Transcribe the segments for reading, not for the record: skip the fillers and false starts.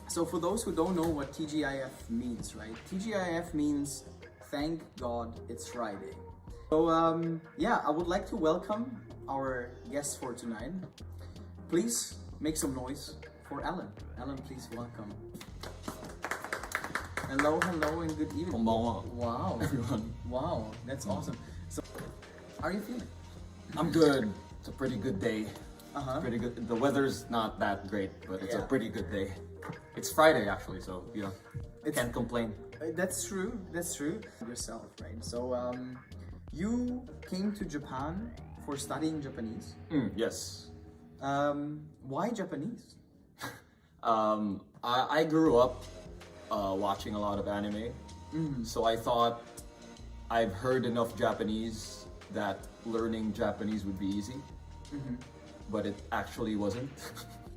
So for those who don't know what TGIF means, right? TGIF means thank God it's Friday. So I would like to welcome our guest for tonight. Please make some noise for Alen. Alen, please welcome. Hello, and good evening. Konbanwa. Wow. Everyone. Wow, that's awesome. So, how are you feeling? I'm good. It's a pretty good day. Pretty good. The weather's not that great, but it's a Yeah. pretty good day. It's Friday actually, so can't complain. That's true. Yourself, right? So, you came to Japan for studying Japanese. Yes. Why Japanese? I grew up watching a lot of anime, so I thought I've heard enough Japanese that learning Japanese would be easy, but it actually wasn't.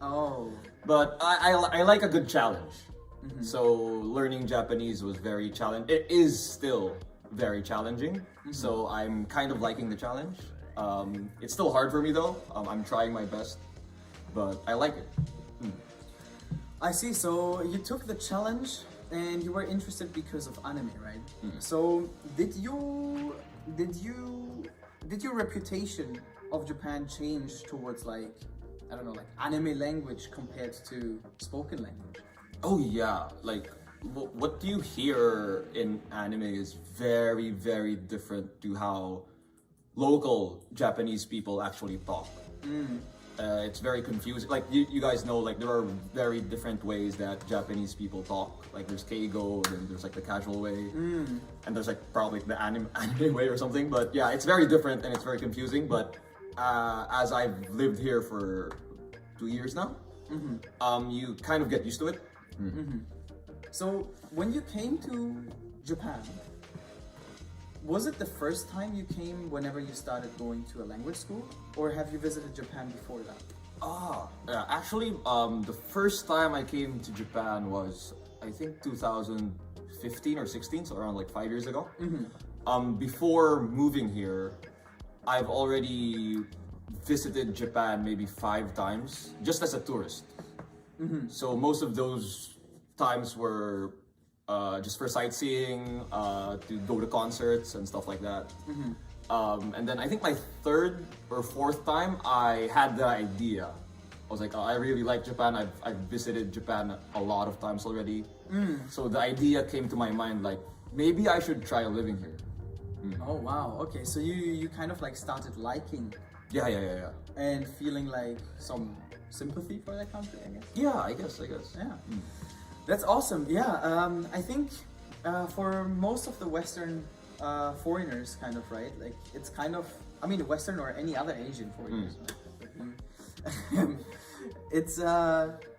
Oh. But I like a good challenge. So learning Japanese was very challenging. It is still very challenging. So I'm kind of liking the challenge. It's still hard for me though. I'm trying my best, but I like it. I see. So you took the challenge and you were interested because of anime, right? So did your reputation of Japan change towards like anime language compared to spoken language? Oh yeah, like what you hear in anime is very, very different to how local Japanese people actually talk. It's very confusing. Like you guys know, like there are very different ways that Japanese people talk. Like there's Keigo, then there's like the casual way, and there's like probably the anime way or something. But yeah, it's very different and it's very confusing. But as I've lived here for 2 years now, you kind of get used to it. So when you came to Japan, was it the first time you came whenever you started going to a language school, or have you visited Japan before that? Actually, the first time I came to Japan was I think 2015 or 16, so around like 5 years ago. Before moving here, I've already visited Japan maybe 5 times just as a tourist. So most of those times were just for sightseeing, to go to concerts and stuff like that. And then I think my 3rd or 4th time, I had the idea. I was like, I really like Japan. I've visited Japan a lot of times already. So the idea came to my mind, like maybe I should try living here. Oh wow, okay, so you kind of like started liking Yeah. and feeling like some sympathy for that country, I guess. Yeah, I guess. Yeah. That's awesome. Yeah, I think for most of the Western foreigners, kind of, right? Like it's kind of, I mean, Western or any other Asian foreigners. Right? It's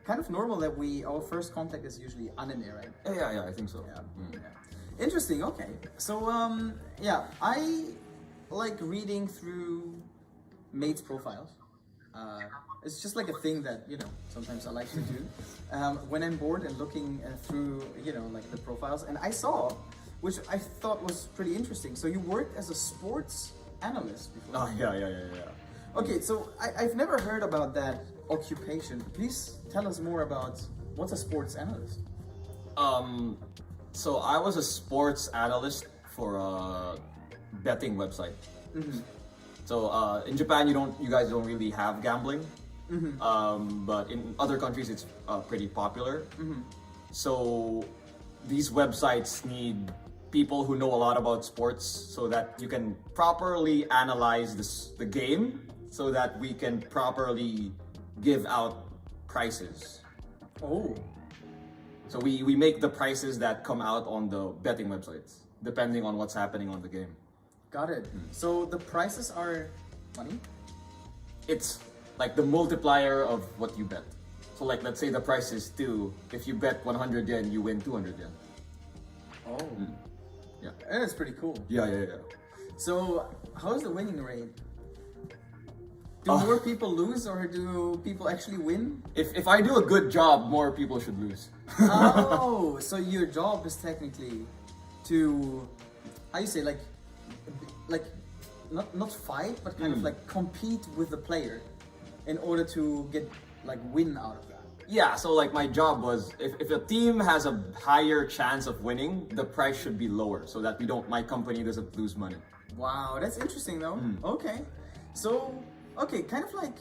kind of normal that our first contact is usually anime, right? Yeah, I think so. Yeah. Interesting. Okay. So I like reading through mates' profiles. It's just like a thing that sometimes I like to do when I'm bored and looking through like the profiles. And I saw, which I thought was pretty interesting. So you worked as a sports analyst before. Yeah. Okay, so I've never heard about that occupation. Please tell us more about what's a sports analyst. So I was a sports analyst for a betting website. So in Japan, you guys don't really have gambling, but in other countries it's pretty popular. So these websites need people who know a lot about sports so that you can properly analyze the game, so that we can properly give out prices. Oh. So we make the prices that come out on the betting websites, depending on what's happening on the game. Got it. So the prices are money? It's like the multiplier of what you bet. So like, let's say the price is 2. If you bet 100 yen, you win 200 yen. Oh. Yeah. That's pretty cool. Yeah. So how's the winning rate? Do more people lose or do people actually win? If I do a good job, more people should lose. Oh, so your job is technically to, how you say, like not fight, but kind of like compete with the player in order to get like win out of that. Yeah, so like my job was if a team has a higher chance of winning, the price should be lower so that my company doesn't lose money. Wow, that's interesting though. Okay. So, okay, kind of like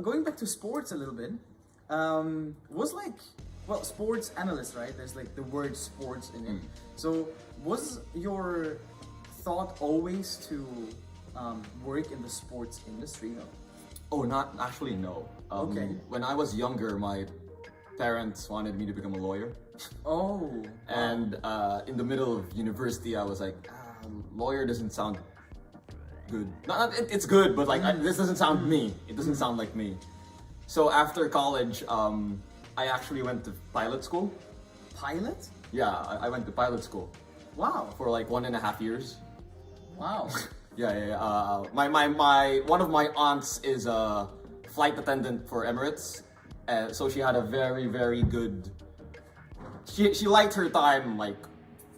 going back to sports a little bit. Was like, well, sports analyst, right? There's like the word sports in it. So, was your thought always to work in the sports industry though? Oh, not actually, no. Okay. When I was younger, my parents wanted me to become a lawyer. Oh. And in the middle of university, I was like, lawyer doesn't sound good. It's good, but like this doesn't sound me. It doesn't sound like me. So after college, I actually went to pilot school. Pilot? Yeah, I went to pilot school. Wow. For like 1.5 years. Wow. Yeah. My one of my aunts is a flight attendant for Emirates, so she had a very, very good. She liked her time like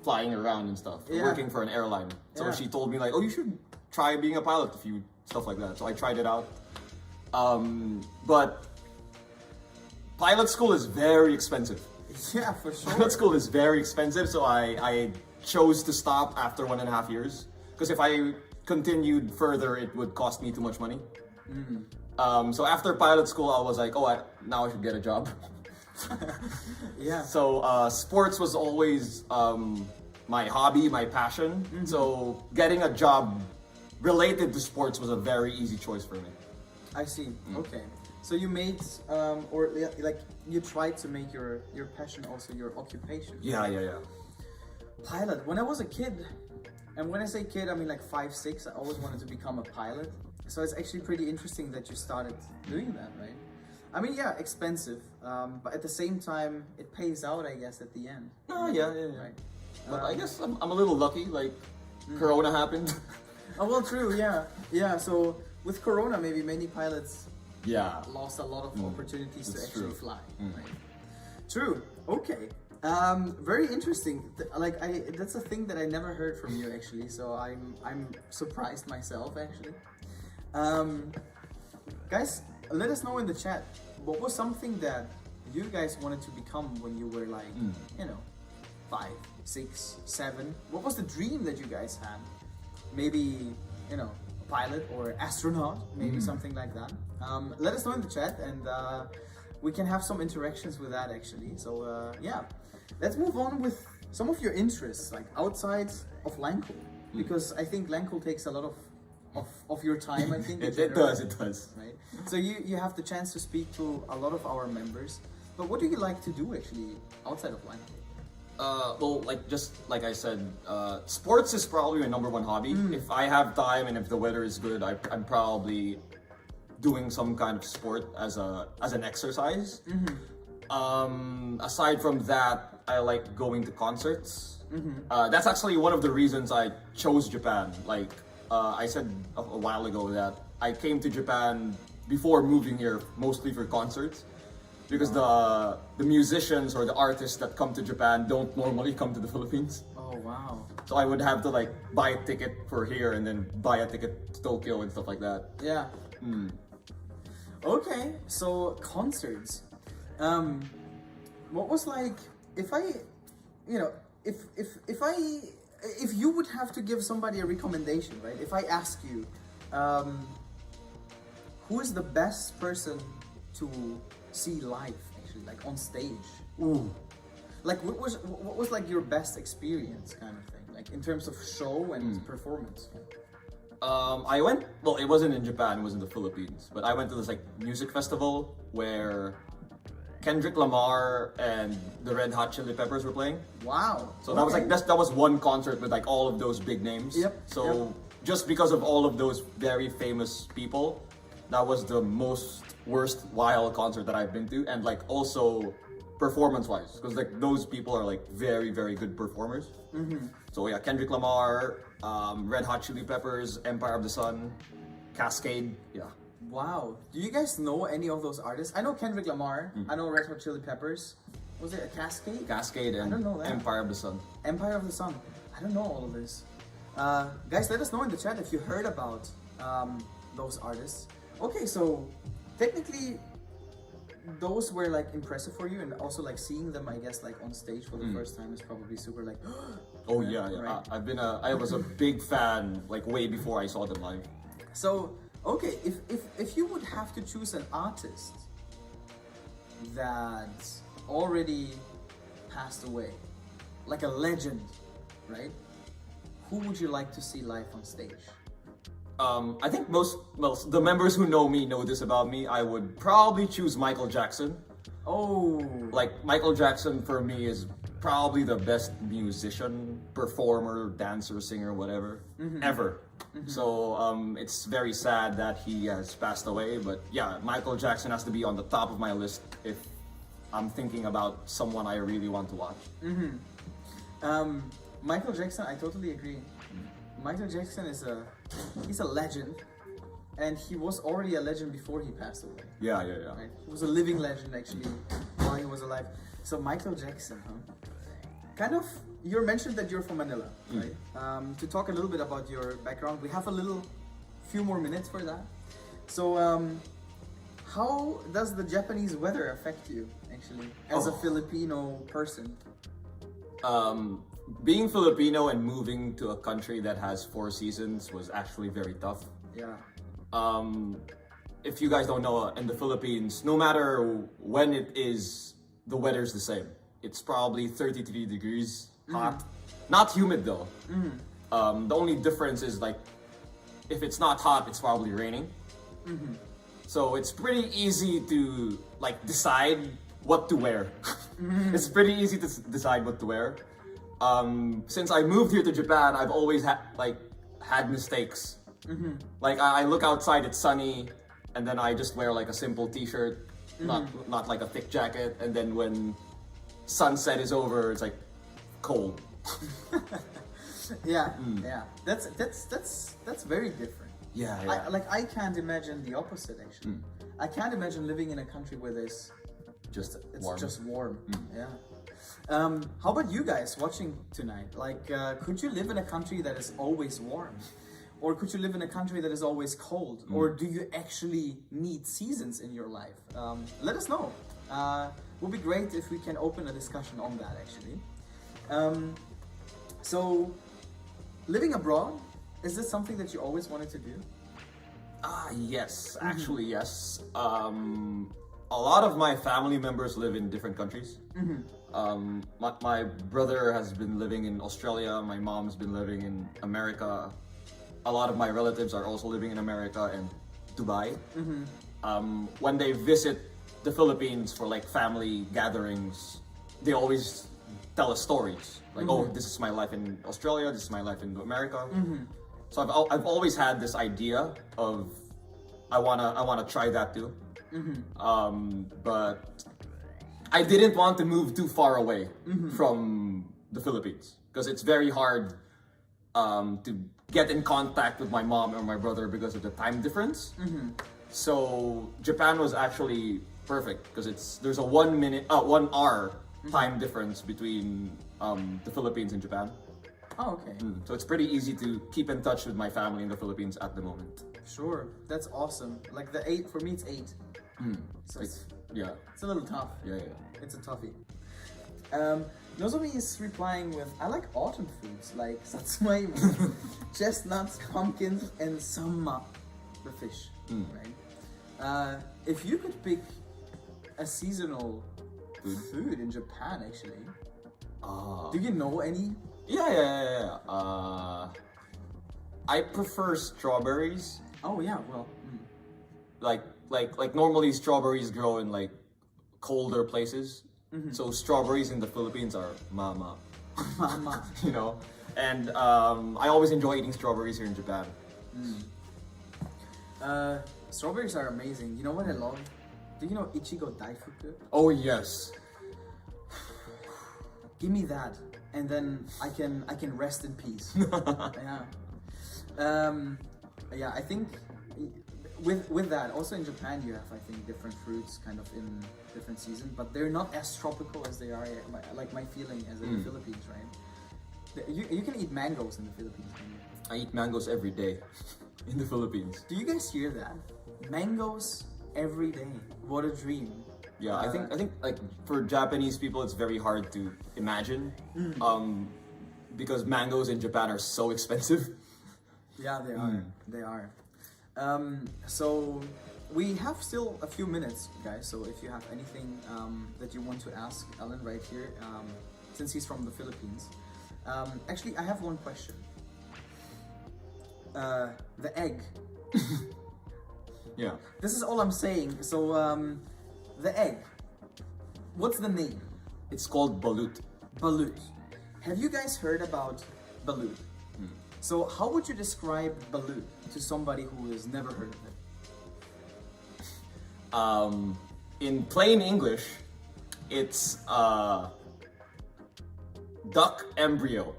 flying around and stuff, working for an airline. So she told me like, oh, you should try being a pilot, stuff like that. So I tried it out. But pilot school is very expensive. Yeah, for sure. Pilot school is very expensive, so I chose to stop after 1.5 years. Because if I continued further, it would cost me too much money. So after pilot school, I was like, now I should get a job. Yeah. So sports was always my hobby, my passion. So getting a job related to sports was a very easy choice for me. I see. Okay. So you made, or like you tried to make your passion also your occupation. Yeah. Pilot. When I was a kid, and when I say kid, I mean like 5, 6. I always wanted to become a pilot. So it's actually pretty interesting that you started doing that, right? I mean, yeah, expensive, but at the same time, it pays out, I guess, at the end. Oh, yeah. Right. But I guess I'm a little lucky. Like, Corona happened. Oh well, true. Yeah. So with Corona, maybe many pilots lost a lot of opportunities to actually fly. Right? True. Okay. Very interesting. That's a thing that I never heard from you actually. So I'm surprised myself actually. Guys, let us know in the chat what was something that you guys wanted to become when you were like, 5, 6, 7. What was the dream that you guys had? Maybe, a pilot or astronaut, maybe something like that. Let us know in the chat and we can have some interactions with that actually. So let's move on with some of your interests, like outside of LanCul, because I think LanCul takes a lot of your time, I think. It does. Right? So you have the chance to speak to a lot of our members. But what do you like to do actually outside of LanCul? Well, just like I said, sports is probably my #1 hobby. If I have time and if the weather is good, I'm probably doing some kind of sport as an exercise. Aside from that, I like going to concerts. That's actually one of the reasons I chose Japan. Like I said a while ago that I came to Japan before moving here mostly for concerts. Because the musicians or the artists that come to Japan don't normally come to the Philippines. Oh wow. So I would have to like buy a ticket for here and then buy a ticket to Tokyo and stuff like that. Yeah. Okay, so concerts. What was like if you would have to give somebody a recommendation, right? If I ask you, who is the best person to see live actually, like on stage? Like what was like your best experience kind of thing, like in terms of show and performance? I went, well, it wasn't in Japan, it was in the Philippines, but I went to this like music festival where Kendrick Lamar and the Red Hot Chili Peppers were playing. Wow. So that was like that was one concert with like all of those big names. So just because of all of those very famous people, that was the most worthwhile concert that I've been to, and like also performance-wise, because like those people are like very, very good performers. So yeah, Kendrick Lamar, Red Hot Chili Peppers, Empire of the Sun, Cascade. Yeah. Wow. Do you guys know any of those artists? I know Kendrick Lamar. I know Red Hot Chili Peppers. Was it a Cascade? Cascade and I don't know that. Empire of the Sun. Empire of the Sun. I don't know all of this. Guys, let us know in the chat if you heard about those artists. Okay, so technically, those were like impressive for you, and also like seeing them, I guess, like on stage for the first time is probably super like. Oh yeah. Right? I was a big fan like way before I saw them live. So okay, if you would have to choose an artist that already passed away, like a legend, right? Who would you like to see live on stage? I think most the members who know me know this about me. I would probably choose Michael Jackson. Oh, Like Michael Jackson for me is probably the best musician, performer, dancer, singer, whatever ever. So it's very sad that he has passed away. But yeah, Michael Jackson has to be on the top of my list if I'm thinking about someone I really want to watch. Michael Jackson, I totally agree. Michael Jackson he's a legend, and he was already a legend before he passed away. Yeah. Right? He was a living legend actually while he was alive. So Michael Jackson, huh? Kind of, you mentioned that you're from Manila, right? To talk a little bit about your background, we have few more minutes for that. So how does the Japanese weather affect you actually as a Filipino person? Being Filipino and moving to a country that has 4 seasons was actually very tough. Yeah. If you guys don't know, in the Philippines, no matter when it is, the weather's the same. It's probably 33 degrees hot. Not humid though. The only difference is like, if it's not hot, it's probably raining. So it's pretty easy to like decide what to wear. It's pretty easy to decide what to wear. Since I moved here to Japan, I've always had mistakes. Like I look outside, it's sunny, and then I just wear like a simple t-shirt, not like a thick jacket, and then when sunset is over, it's like cold. Yeah. That's very different. Yeah. I can't imagine the opposite actually. I can't imagine living in a country where it's just warm. Yeah. How about you guys watching tonight? Like, could you live in a country that is always warm? Or could you live in a country that is always cold? Or do you actually need seasons in your life? Let us know. It would be great if we can open a discussion on that actually. So, living abroad, is this something that you always wanted to do? Yes, actually yes. A lot of my family members live in different countries. My brother has been living in Australia, my mom's been living in America. A lot of my relatives are also living in America and Dubai. When they visit the Philippines for like family gatherings, they always tell us stories. Like, oh, this is my life in Australia, this is my life in America. So I've always had this idea of I wanna try that too. But I didn't want to move too far away from the Philippines because it's very hard to get in contact with my mom or my brother because of the time difference. So Japan was actually perfect because there's a 1 hour time difference between the Philippines and Japan. Oh, okay. So it's pretty easy to keep in touch with my family in the Philippines at the moment. Sure, that's awesome. Like the 8, for me it's 8. So it's a little tough. Yeah. It's a toughie. Nozomi is replying with, I like autumn foods like satsuma, chestnuts, pumpkins, and samma, the fish, right? If you could pick a seasonal food in Japan, actually, do you know any? Yeah. I prefer strawberries. Oh yeah, well. Like normally strawberries grow in like colder places. So strawberries in the Philippines are mama. Mama. You know? And I always enjoy eating strawberries here in Japan. Strawberries are amazing. You know what I love? Do you know Ichigo Daifuku? Oh yes. Give me that, and then I can rest in peace. Yeah, I think with that, also in Japan you have, I think, different fruits kind of in different seasons, but they're not as tropical as they are, like my feeling as in the Philippines, right? You can eat mangoes in the Philippines, can you? I eat mangoes every day in the Philippines. Do you guys hear that? Mangoes every day. What a dream. Yeah, I think like for Japanese people, it's very hard to imagine, because mangoes in Japan are so expensive. Yeah, they are. They are. So we have still a few minutes, guys. So if you have anything that you want to ask Alen right here, since he's from the Philippines, actually I have one question. The egg. Yeah. This is all I'm saying. So the egg. What's the name? It's called balut. Balut. Have you guys heard about balut? So how would you describe balut to somebody who has never heard of it? In plain English, it's a duck embryo.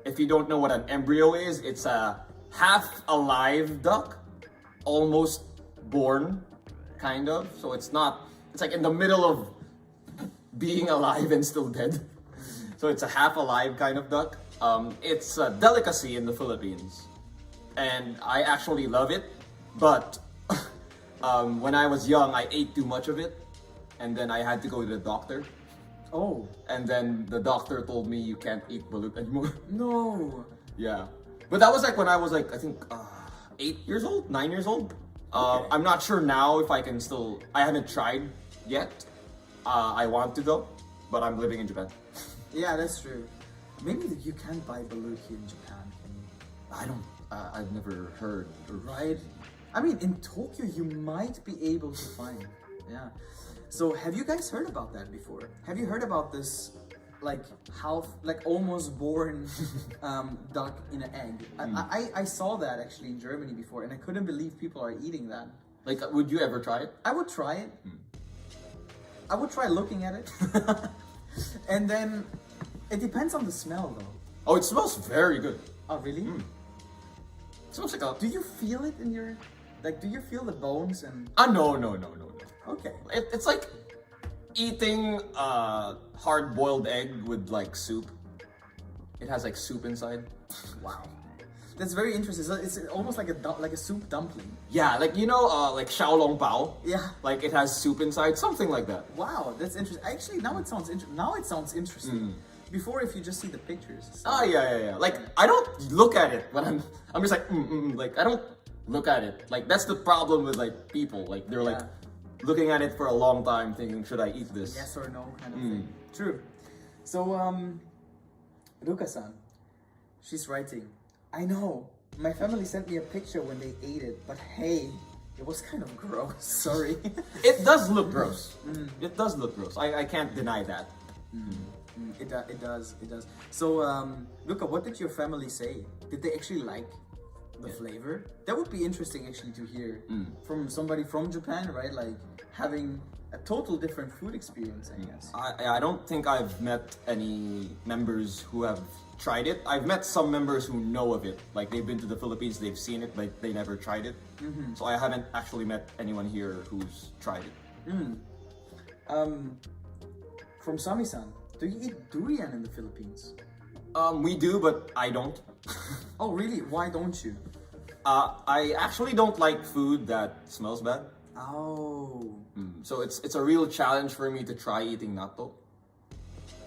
If you don't know what an embryo is, it's a half alive duck, almost born, kind of. So it's like in the middle of being alive and still dead. So it's a half alive kind of duck. It's a delicacy in the Philippines, and I actually love it. But when I was young, I ate too much of it, and then I had to go to the doctor. Oh. And then the doctor told me you can't eat balut anymore. No. Yeah. But that was like when I was like, I think 8 years old, 9 years old. Okay. I'm not sure now if I can still, I haven't tried yet. I want to though, but I'm living in Japan. Yeah, that's true. Maybe you can't buy balut here in Japan, can you? I've never heard. Right? I mean, in Tokyo, you might be able to find. Yeah. So, have you guys heard about that before? Have you heard about this, like almost born duck in an egg? I saw that actually in Germany before, and I couldn't believe people are eating that. Like, would you ever try it? I would try it. I would try looking at it. And then, it depends on the smell though. Oh, it smells very good. Oh, really? It smells like a... Do you feel it in your... Like, do you feel the bones and... No. Okay. It's like eating a hard-boiled egg with like soup. It has like soup inside. Wow. That's very interesting. So it's almost like a soup dumpling. Yeah, like you know, like xiaolong bao. Yeah. Like it has soup inside, something like that. Wow, that's interesting. Actually, now it sounds interesting. Before, if you just see the pictures. So. Oh yeah. Like I don't look at it when I'm just like like I don't look at it. Like that's the problem with like people. Like they're like looking at it for a long time, thinking, should I eat this? Yes or no kind of thing. True. So Ruka-san, she's writing. I know. My family sent me a picture when they ate it, but hey, it was kind of gross. Sorry. It does look gross. It does look gross. I can't deny that. It does. So, Luca, what did your family say? Did they actually like the flavor? That would be interesting actually to hear from somebody from Japan, right? Like having a total different food experience, I guess. I don't think I've met any members who have tried it. I've met some members who know of it. Like they've been to the Philippines, they've seen it, but they never tried it. So I haven't actually met anyone here who's tried it. From Sami-san, do you eat durian in the Philippines? We do, but I don't. Oh really? Why don't you? I actually don't like food that smells bad. Oh. So it's a real challenge for me to try eating natto.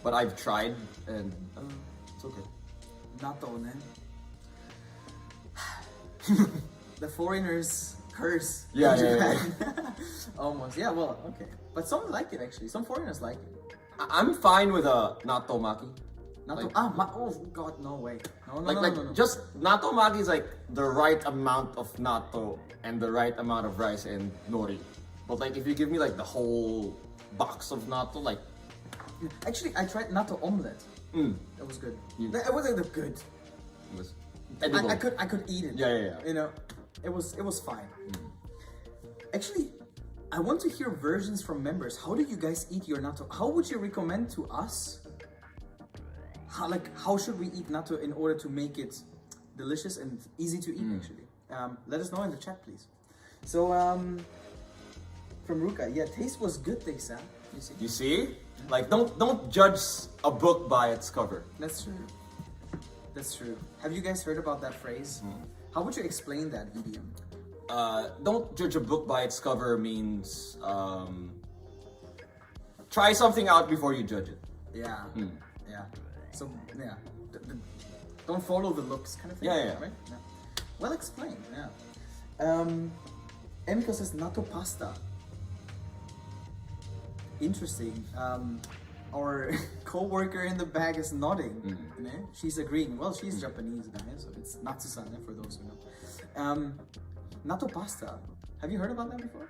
But I've tried and it's okay. Natto, ne? The foreigners curse. Yeah, in yeah. Japan. Almost. Yeah, well, okay. But some like it actually. Some foreigners like it. I'm fine with a natto maki. Natto. Oh god, no way. No. Just natto maki is like the right amount of natto and the right amount of rice and nori. But like if you give me like the whole box of natto, like actually I tried natto omelette. That was good. It wasn't that good. It was edible. I could eat it. Yeah. You know, it was fine. Actually, I want to hear versions from members. How do you guys eat your natto? How would you recommend to us? How should we eat natto in order to make it delicious and easy to eat? Actually, let us know in the chat, please. So, from Ruka, yeah, taste was good, they said. You see? Like don't judge a book by its cover. That's true. That's true. Have you guys heard about that phrase? How would you explain that idiom? Don't judge a book by its cover means try something out before you judge it. Yeah. Yeah. So yeah, don't follow the looks kind of thing. Yeah. Right? Yeah. Well explained. Yeah. Emiko says natto pasta. Interesting. Our co-worker in the back is nodding. She's agreeing. Well, she's Japanese, guys, so it's Natsu-san for those who know. Natto pasta. Have you heard about that before?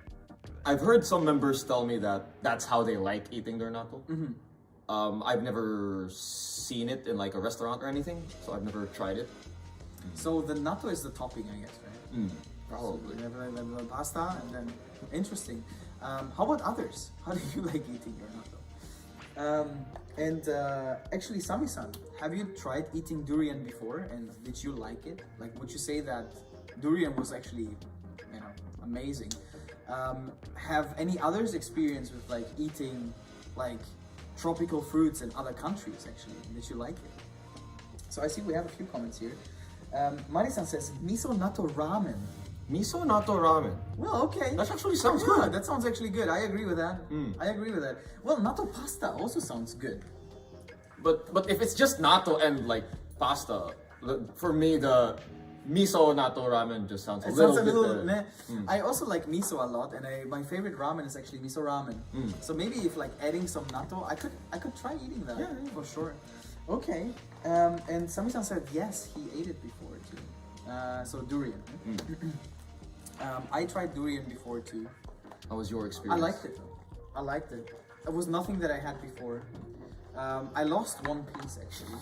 I've heard some members tell me that that's how they like eating their natto. I've never seen it in like a restaurant or anything, so I've never tried it. So the natto is the topping, I guess, right? Probably. So you have the pasta, and then interesting. How about others? How do you like eating your natto? Actually, Sami-san, have you tried eating durian before, and did you like it? Like, would you say that durian was actually, amazing? Have any others experience with like eating like tropical fruits in other countries? Actually, did you like it? So I see we have a few comments here. Mari-san says miso natto ramen. Miso natto ramen. Well, okay. That actually sounds Yeah, good. that sounds actually good. I agree with that. I agree with that. Well, natto pasta also sounds good. But if it's just natto and like pasta, for me the miso natto ramen just sounds a little bit better. I also like miso a lot, and my favorite ramen is actually miso ramen. So maybe if like adding some natto, I could try eating that. Yeah. For sure. Okay. And Sami-san said yes, he ate it before too. So durian. I tried durian before too. How was your experience? I liked it. I liked it. It was nothing that I had before. I lost one piece actually.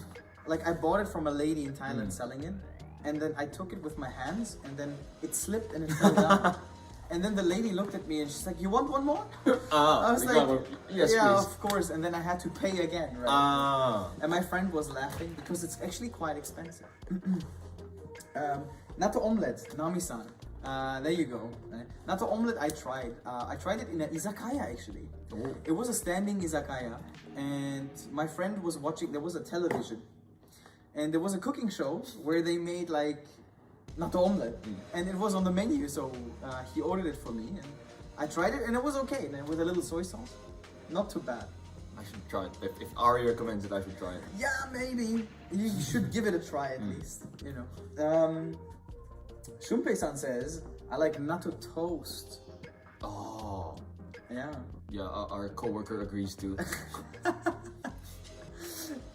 Like I bought it from a lady in Thailand selling it, and then I took it with my hands, and then it slipped and it fell down. And then the lady looked at me and she's like, "You want one more?" I was like, "Yes, yeah, please." of course. And then I had to pay again, right? And my friend was laughing because it's actually quite expensive. Natto omelette, Nami-san. There you go. Natto omelette I tried. I tried it in an izakaya actually. It was a standing izakaya, and my friend was watching. There was a television, and there was a cooking show where they made like natto omelette, and it was on the menu. So he ordered it for me, and I tried it, and it was okay. And with a little soy sauce, not too bad. I should try it. If Ari recommends it, I should try it. Yeah, maybe you should give it a try at least. Shunpei-san says, I like natto toast. Oh. Yeah. Yeah, our coworker agrees too.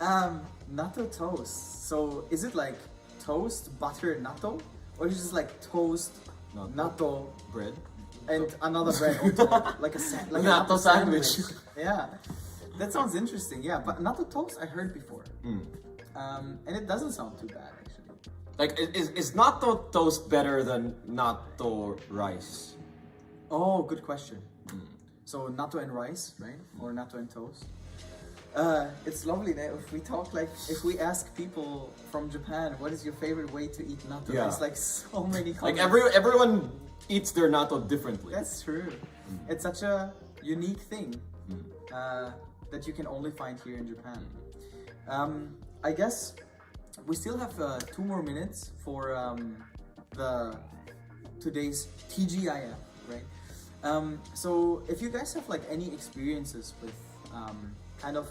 Natto toast. So is it like toast, butter, natto? Or is it just like toast, natto, bread? And another bread on top? Like a natto sandwich. Yeah. That sounds interesting, yeah. But natto toast I heard before. And it doesn't sound too bad actually. Like, is natto toast better than natto rice? Oh, good question. So natto and rice, right? Or natto and toast. It's lovely that if we ask people from Japan, what is your favorite way to eat natto? Yeah. It's like so many comments. Like everyone eats their natto differently. That's true. It's such a unique thing that you can only find here in Japan. I guess we still have 2 more minutes for today's TGIF, right? So if you guys have like any experiences with kind of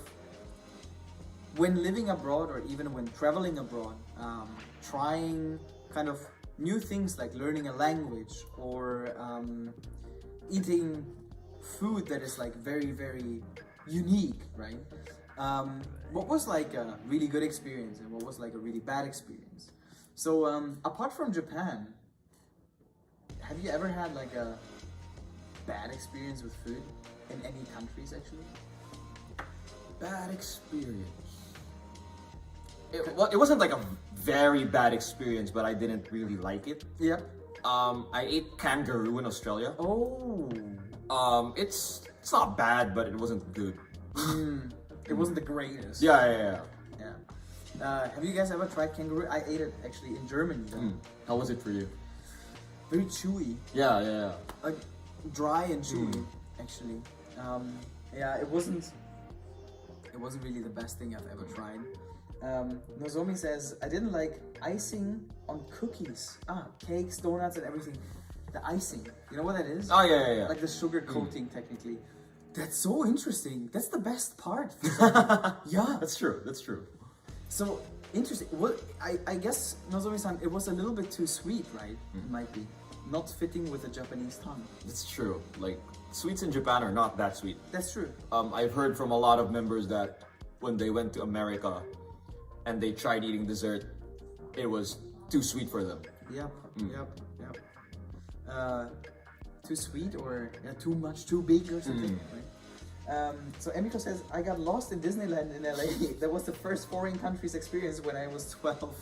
when living abroad or even when traveling abroad, trying kind of new things like learning a language or eating food that is like very, very unique, right? What was like a really good experience and what was like a really bad experience? So apart from Japan, have you ever had like a bad experience with food in any countries actually? Bad experience. It wasn't like a very bad experience, but I didn't really like it. Yeah. I ate kangaroo in Australia. Oh. It's not bad, but it wasn't good. It wasn't the greatest. Yeah. Have you guys ever tried kangaroo? I ate it actually in Germany. How was it for you? Very chewy. Yeah. Like dry and chewy, actually. Yeah, it wasn't really the best thing I've ever tried. Nozomi says, I didn't like icing on cookies. Cakes, donuts, and everything. The icing. You know what that is? Oh, yeah. Like the sugar coating, technically. That's so interesting. That's the best part. Yeah. That's true. That's true. So interesting. Well, I guess Nozomi-san, it was a little bit too sweet, right? It might be not fitting with the Japanese tongue. That's true. Like sweets in Japan are not that sweet. That's true. I've heard from a lot of members that when they went to America and they tried eating dessert, it was too sweet for them. Yep. Too sweet or too much, too big or something. Right? So Emiko says, I got lost in Disneyland in LA. That was the first foreign country's experience when I was 12.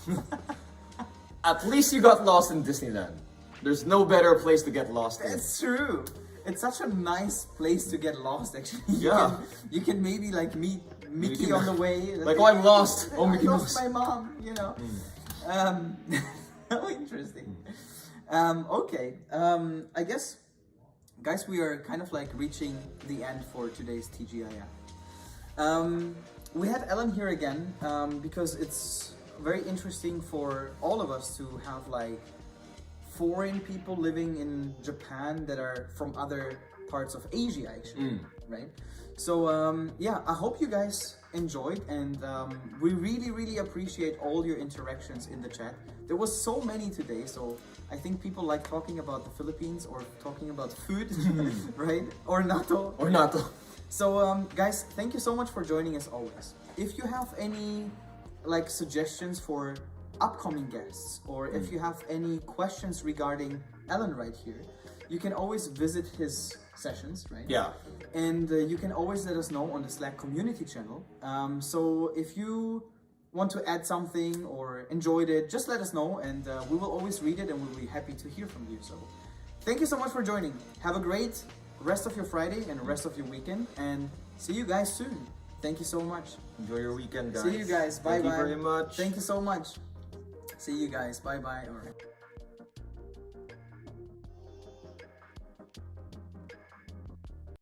At least you got lost in Disneyland. There's no better place to get lost in. That's true. It's such a nice place to get lost, actually. Yeah. You can maybe like meet Mickey on the way. Like, oh, I'm lost. Oh, Mickey I lost my mom, you know. How interesting. Okay. I guess, guys, we are kind of like reaching the end for today's TGIF. We had Alen here again because it's very interesting for all of us to have like foreign people living in Japan that are from other parts of Asia, actually, right? So yeah, I hope you guys enjoyed, and we really appreciate all your interactions in the chat. There was so many today, so I think people like talking about the Philippines or talking about food, right? Or natto. Or natto. So guys, thank you so much for joining as always. If you have any like suggestions for upcoming guests, or if you have any questions regarding Alen right here, you can always visit his sessions, right? Yeah. And you can always let us know on the Slack community channel. So if you want to add something or enjoyed it, just let us know, and we will always read it and we'll be happy to hear from you. So thank you so much for joining. Have a great rest of your Friday and rest of your weekend, and see you guys soon. Thank you so much. Enjoy your weekend, guys. See you guys. Bye bye. Thank you very much. Thank you so much. See you guys. Bye bye. All right.